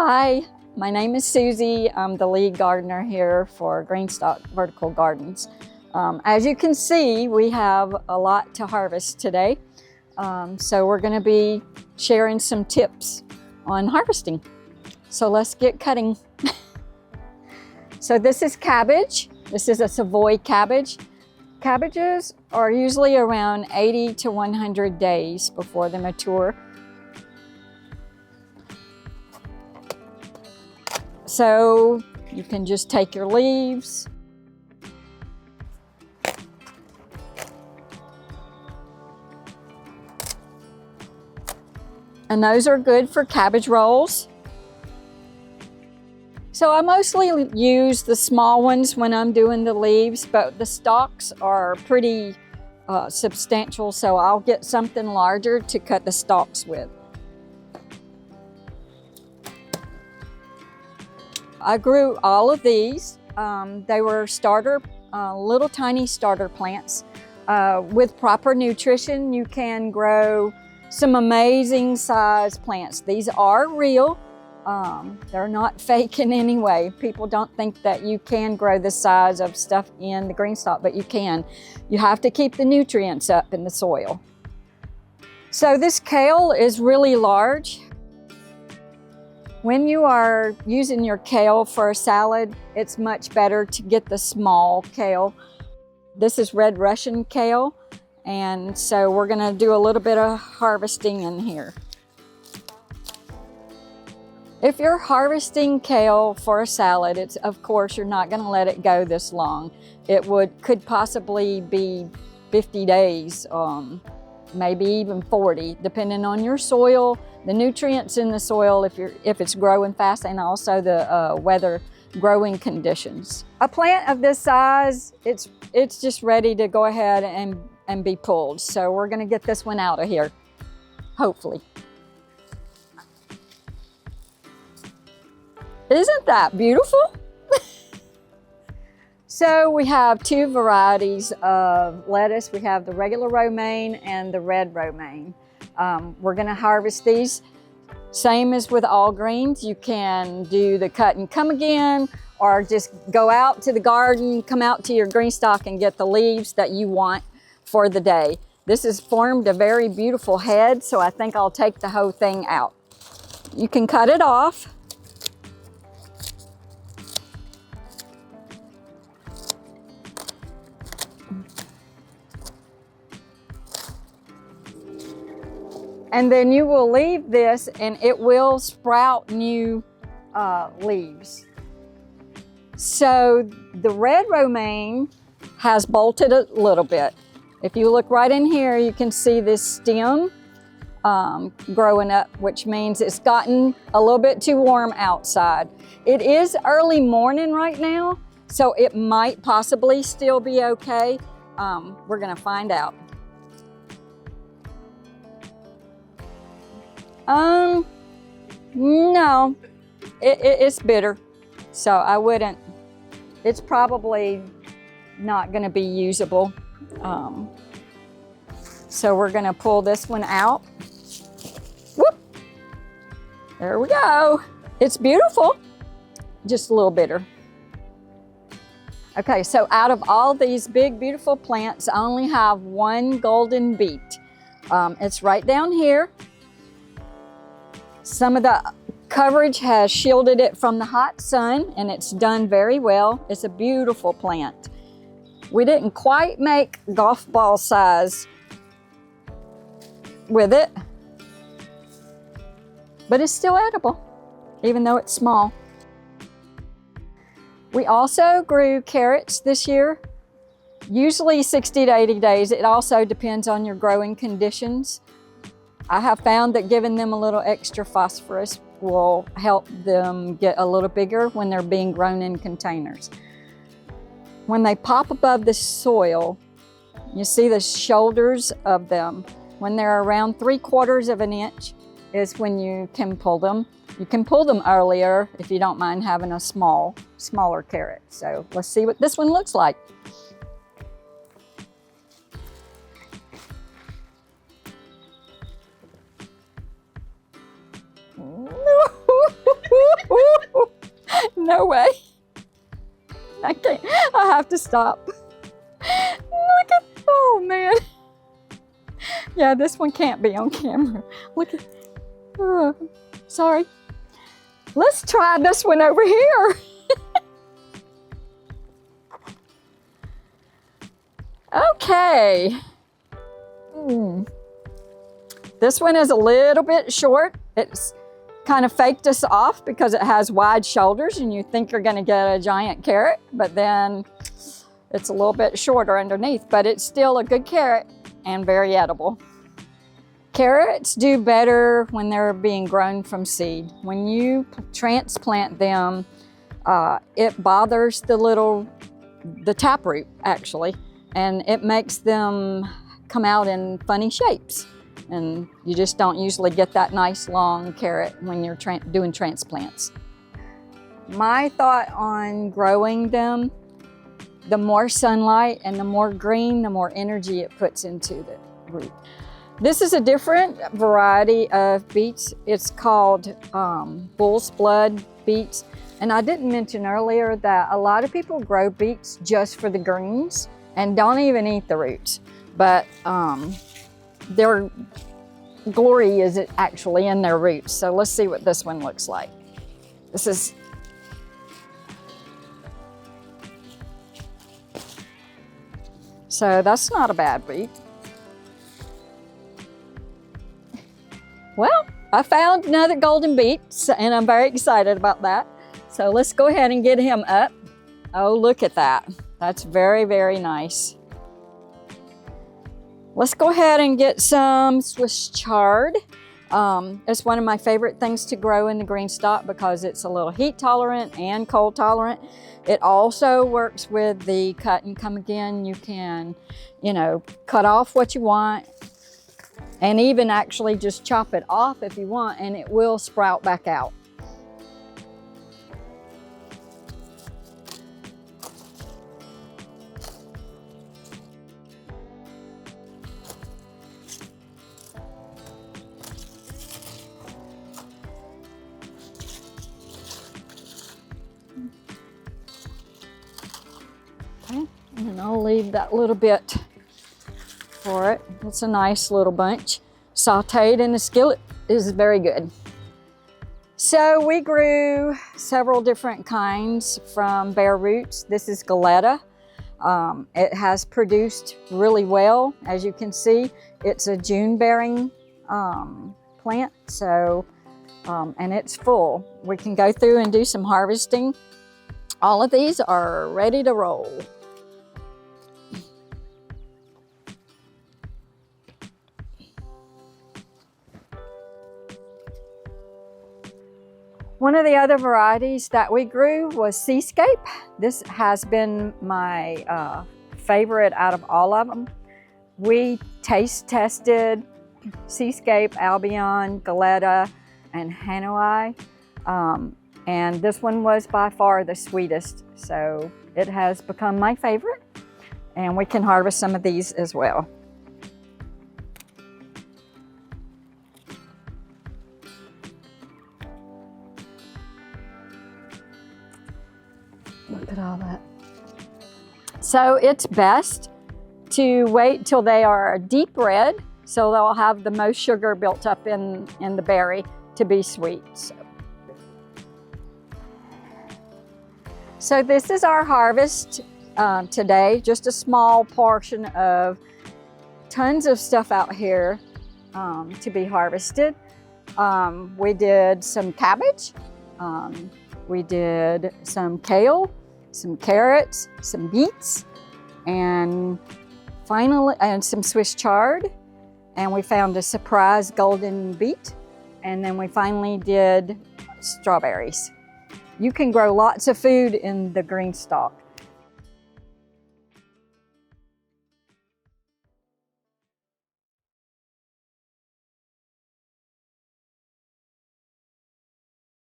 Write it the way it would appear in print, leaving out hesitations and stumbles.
Hi, my name is Susie. I'm the lead gardener here for GreenStalk Vertical Gardens. As you can see, we have a lot to harvest today. So we're going to be sharing some tips on harvesting. So let's get cutting. So this is cabbage. This is a Savoy cabbage. Cabbages are usually around 80 to 100 days before they mature. So you can just take your leaves, and those are good for cabbage rolls. So I mostly use the small ones when I'm doing the leaves, but the stalks are pretty substantial, so I'll get something larger to cut the stalks with. I grew all of these. They were little tiny starter plants. With proper nutrition, you can grow some amazing size plants. These are real. They're not fake in any way. People don't think that you can grow this size of stuff in the GreenStalk, but you can. You have to keep the nutrients up in the soil. So this kale is really large. When you are using your kale for a salad, it's much better to get the small kale. This is red Russian kale, and so we're gonna do a little bit of harvesting in here. If you're harvesting kale for a salad, of course you're not gonna let it go this long. It could possibly be 50 days, maybe even 40, depending on your soil, the nutrients in the soil, if it's growing fast, and also the weather growing conditions. A plant of this size, it's just ready to go ahead and be pulled. So we're gonna get this one out of here, hopefully. Isn't that beautiful? So we have two varieties of lettuce. We have the regular romaine and the red romaine. We're gonna harvest these. Same as with all greens, you can do the cut and come again, or just go out to the garden, come out to your GreenStalk and get the leaves that you want for the day. This has formed a very beautiful head, so I think I'll take the whole thing out. You can cut it off. And then you will leave this and it will sprout new leaves. So the red romaine has bolted a little bit. If you look right in here, you can see this stem growing up, which means it's gotten a little bit too warm outside. It is early morning right now, so it might possibly still be okay. We're gonna find out. No, it's bitter, so I wouldn't. It's probably not going to be usable. So we're going to pull this one out. Whoop! There we go. It's beautiful, just a little bitter. Okay, so out of all these big, beautiful plants, I only have one golden beet. It's right down here. Some of the coverage has shielded it from the hot sun, and it's done very well. It's a beautiful plant. We didn't quite make golf ball size with it, but it's still edible, even though it's small. We also grew carrots this year, usually 60 to 80 days. It also depends on your growing conditions. I have found that giving them a little extra phosphorus will help them get a little bigger when they're being grown in containers. When they pop above the soil, you see the shoulders of them. When they're around 3/4 of an inch is when you can pull them. You can pull them earlier if you don't mind having a smaller carrot. So let's see what this one looks like. no way. I can't, I have to stop. Look at, oh man. Yeah, this one can't be on camera. Look at, sorry. Let's try this one over here. Okay. This one is a little bit short. It's kind of faked us off because it has wide shoulders and you think you're gonna get a giant carrot, but then it's a little bit shorter underneath, but it's still a good carrot and very edible. Carrots do better when they're being grown from seed. When you transplant them, it bothers the taproot actually, and it makes them come out in funny shapes. And you just don't usually get that nice long carrot when you're doing transplants. My thought on growing them, the more sunlight and the more green, the more energy it puts into the root. This is a different variety of beets. It's called bull's blood beets. And I didn't mention earlier that a lot of people grow beets just for the greens and don't even eat the roots. But their glory is actually in their roots. So let's see what this one looks like. This is, so that's not a bad beet. Well, I found another golden beet and I'm very excited about that. So let's go ahead and get him up. Oh, look at that. That's very, very nice. Let's go ahead and get some Swiss chard. It's one of my favorite things to grow in the GreenStalk because it's a little heat tolerant and cold tolerant. It also works with the cut and come again. You can, cut off what you want and even actually just chop it off if you want, and it will sprout back out. Okay, and I'll leave that little bit for it. It's a nice little bunch. Sauteed in the skillet is very good. So we grew several different kinds from bare roots. This is Galleta. It has produced really well. As you can see, it's a June-bearing plant, so, and it's full. We can go through and do some harvesting. All of these are ready to roll. One of the other varieties that we grew was Seascape. This has been my favorite out of all of them. We taste tested Seascape, Albion, Galleta, and Hanoi. And this one was by far the sweetest. So it has become my favorite. And we can harvest some of these as well. Look at all that. So it's best to wait till they are deep red, so they'll have the most sugar built up in the berry to be sweet. So this is our harvest today, just a small portion of tons of stuff out here to be harvested. We did some cabbage, we did some kale, some carrots, some beets, and finally, and some Swiss chard. And we found a surprise golden beet. And then we finally did strawberries. You can grow lots of food in the GreenStalk.